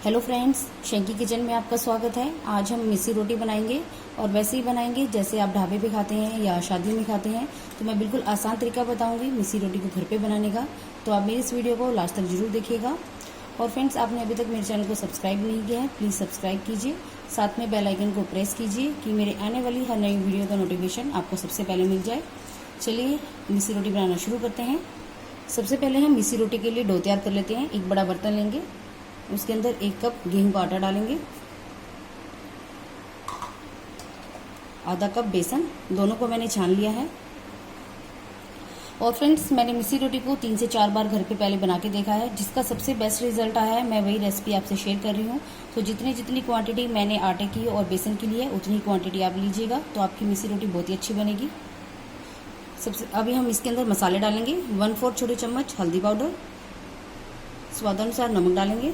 Hello friends, शंकी kitchen में आपका स्वागत है। आज हम मिस्सी रोटी बनाएंगे और वैसे ही बनाएंगे जैसे आप ढाबे पे खाते हैं या शादी में खाते हैं। तो मैं बिल्कुल आसान तरीका बताऊंगी मिस्सी रोटी को घर पे बनाने का। तो आप मेरी इस वीडियो को लास्ट तक जरूर देखिएगा। और फ्रेंड्स, आपने अभी तक मेरे चैनल को सब्सक्राइब नहीं किया है, प्लीज़ सब्सक्राइब कीजिए, साथ में बेल आइकन को प्रेस कीजिए कि मेरे आने वाली हर नई वीडियो का नोटिफिकेशन आपको सबसे पहले मिल जाए। चलिए मिस्सी रोटी बनाना शुरू करते हैं। सबसे पहले हम मिस्सी रोटी के लिए डो तैयार कर लेते हैं। एक बड़ा बर्तन लेंगे, उसके अंदर 1 कप गेहूं का आटा डालेंगे, आधा कप बेसन, दोनों को मैंने छान लिया है। और फ्रेंड्स, मैंने मिस्सी रोटी को 3 से 4 बार घर पे पहले बना के देखा है, जिसका सबसे बेस्ट रिजल्ट आया है। मैं वही रेसिपी आपसे शेयर कर रही हूँ। तो जितनी क्वांटिटी मैंने आटे की और बेसन की ली है, उतनी क्वांटिटी आप लीजिएगा, तो आपकी मिस्सी रोटी बहुत ही अच्छी बनेगी। अभी हम इसके अंदर मसाले डालेंगे। 1/4 छोटे चम्मच हल्दी पाउडर, स्वादानुसार नमक डालेंगे।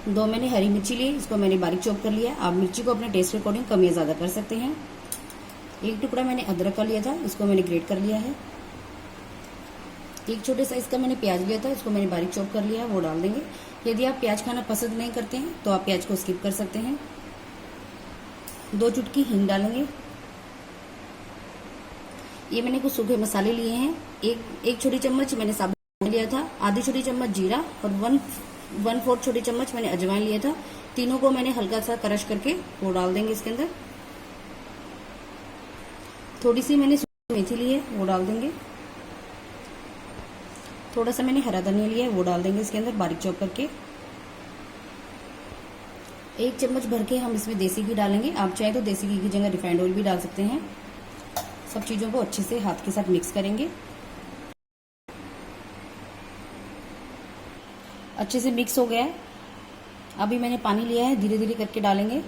2 मैंने हरी मिर्ची ली, इसको मैंने बारीक चॉप कर लिया। आप मिर्ची को अपने टेस्ट के अकॉर्डिंग कम या ज़्यादा कर सकते हैं। 1 टुकड़ा मैंने अदरक का लिया था, इसको मैंने ग्रेट कर लिया है। 1 छोटे साइज का मैंने प्याज लिया था, इसको मैंने बारीक चॉप कर लिया है, वो डाल देंगे। यदि आप प्याज खाना पसंद नहीं करते हैं तो आप प्याज को स्किप कर सकते हैं। 2 चुटकी हींग डालेंगे। ये मैंने कुछ सूखे मसाले लिए हैं। एक छोटी चम्मच मैंने साबुत लिया था, आधी छोटी चम्मच जीरा और 1/4 छोटी चम्मच मैंने अजवाइन लिया था। तीनों को मैंने हल्का सा क्रश करके वो डाल देंगे इसके अंदर। थोड़ी सी मैंने सूखी मेथी ली है, वो डाल देंगे। थोड़ा सा मैंने हरा धनिया लिया है, वो डाल देंगे इसके अंदर बारीक चॉप करके। 1 चम्मच भर के हम इसमें देसी घी डालेंगे। आप चाहे तो देसी घी की जगह रिफाइंड ऑयल भी डाल सकते हैं। सब चीजों को अच्छे से हाथ के साथ मिक्स करेंगे। अच्छे से मिक्स हो गया है। अभी मैंने पानी लिया है, धीरे धीरे करके डालेंगे।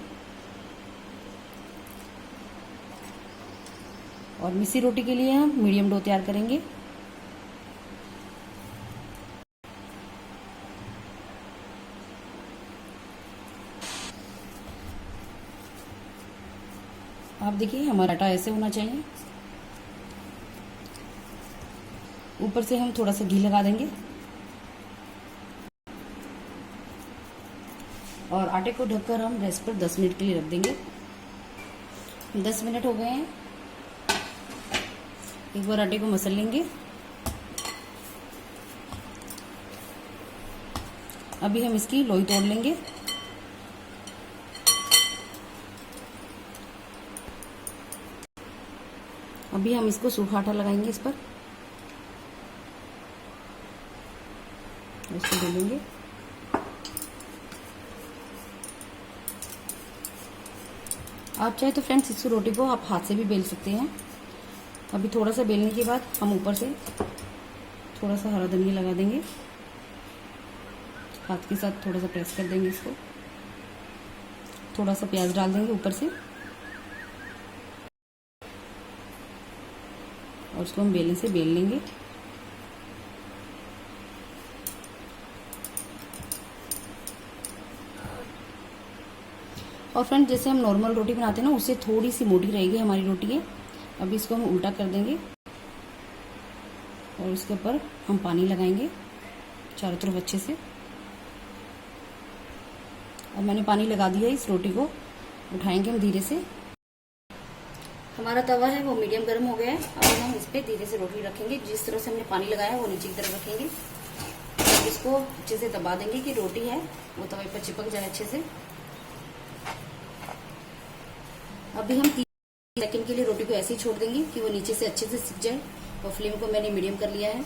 और मिस्सी रोटी के लिए हम मीडियम डो तैयार करेंगे। आप देखिए, हमारा आटा ऐसे होना चाहिए। ऊपर से हम थोड़ा सा घी लगा देंगे और आटे को ढककर हम रेस्ट पर 10 मिनट के लिए रख देंगे। 10 मिनट हो गए हैं। एक बार आटे को मसल लेंगे। अभी हम इसकी लोई तोड़ लेंगे। अभी हम इसको सूखा आटा लगाएंगे इस पर, इसको बेलेंगे। आप चाहे तो फ्रेंड्स इस रोटी को आप हाथ से भी बेल सकते हैं। अभी थोड़ा सा बेलने के बाद हम ऊपर से थोड़ा सा हरा धनिया लगा देंगे। हाथ के साथ थोड़ा सा प्रेस कर देंगे इसको। थोड़ा सा प्याज डाल देंगे ऊपर से और उसको हम बेलने से बेल लेंगे। और फ्रेंड, जैसे हम नॉर्मल रोटी बनाते हैं ना, उससे थोड़ी सी मोटी रहेगी हमारी रोटी है। अभी इसको हम उल्टा कर देंगे और इसके ऊपर हम पानी लगाएंगे चारों तरफ अच्छे से। और मैंने पानी लगा दिया है। इस रोटी को उठाएंगे हम धीरे से। हमारा तवा है वो मीडियम गर्म हो गया है। अब हम इस पर धीरे से रोटी रखेंगे। जिस तरह से हमने पानी लगाया है वो नीचे की तरफ रखेंगे। इसको अच्छे से दबा देंगे कि रोटी है वो तवे पर चिपक जाए अच्छे से। अभी हम 30 सेकंड के लिए रोटी को ऐसे ही छोड़ देंगे कि वो नीचे से अच्छे से सिक जाए। और फ्लेम को मैंने मीडियम कर लिया है।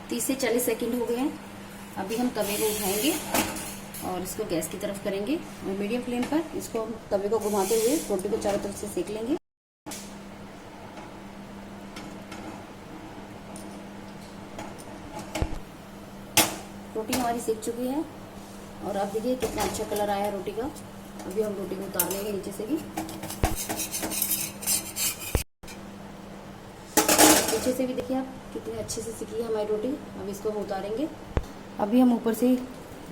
30 से 40 सेकंड हो गए हैं। अभी हम तवे को उठाएंगे और इसको गैस की तरफ करेंगे और मीडियम फ्लेम पर इसको हम तवे को घुमाते हुए रोटी को चारों तरफ से सेक लेंगे। रोटी हमारी सेक चुकी है और आप देखिए कितना अच्छा कलर आया है रोटी का। अभी हम रोटी को उतार लेंगे नीचे से भी। पीछे से भी देखिए आप कितनी अच्छे से सिकी है हमारी रोटी। अब इसको हम उतारेंगे। अभी हम ऊपर से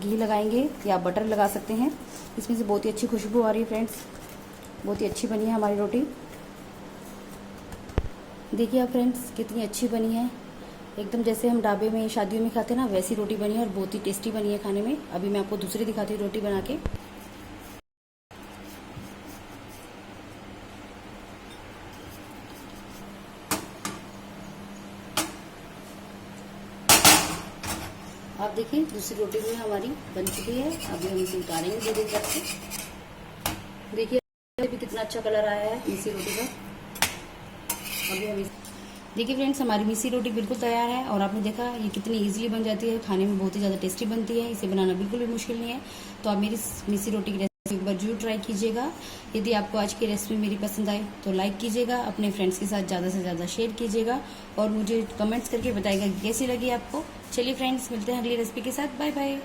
घी लगाएंगे या बटर लगा सकते हैं। इसमें से बहुत ही अच्छी खुशबू आ रही है फ्रेंड्स। बहुत ही अच्छी बनी है हमारी रोटी। देखिए आप फ्रेंड्स कितनी अच्छी बनी है। एकदम जैसे हम ढाबे में शादियों में खाते हैं ना, वैसी रोटी बनी है और बहुत ही टेस्टी बनी है खाने में। अभी मैं आपको दूसरी दिखाती हूँ रोटी बना के। आप देखिए दूसरी रोटी भी हमारी बन चुकी है। अभी हम इसे उतारेंगे धीरे धीरे करके। देखिए अभी कितना अच्छा कलर आया है मिसी रोटी का। अभी हम देखिए फ्रेंड्स, हमारी मिसी रोटी बिल्कुल तैयार है और आपने देखा ये कितनी इजीली बन जाती है, खाने में बहुत ही ज़्यादा टेस्टी बनती है। इसे बनाना बिल्कुल भी मुश्किल नहीं है। तो आप मेरी मिसी रोटी की रेसिपी एक बार जरूर ट्राई कीजिएगा। यदि आपको आज की रेसिपी मेरी पसंद आए तो लाइक कीजिएगा, अपने फ्रेंड्स के साथ ज़्यादा से ज़्यादा शेयर कीजिएगा और मुझे कमेंट्स करके बताइएगा कि कैसी लगी आपको। चलिए फ्रेंड्स, मिलते हैं अगली रेसिपी के साथ। Bye bye.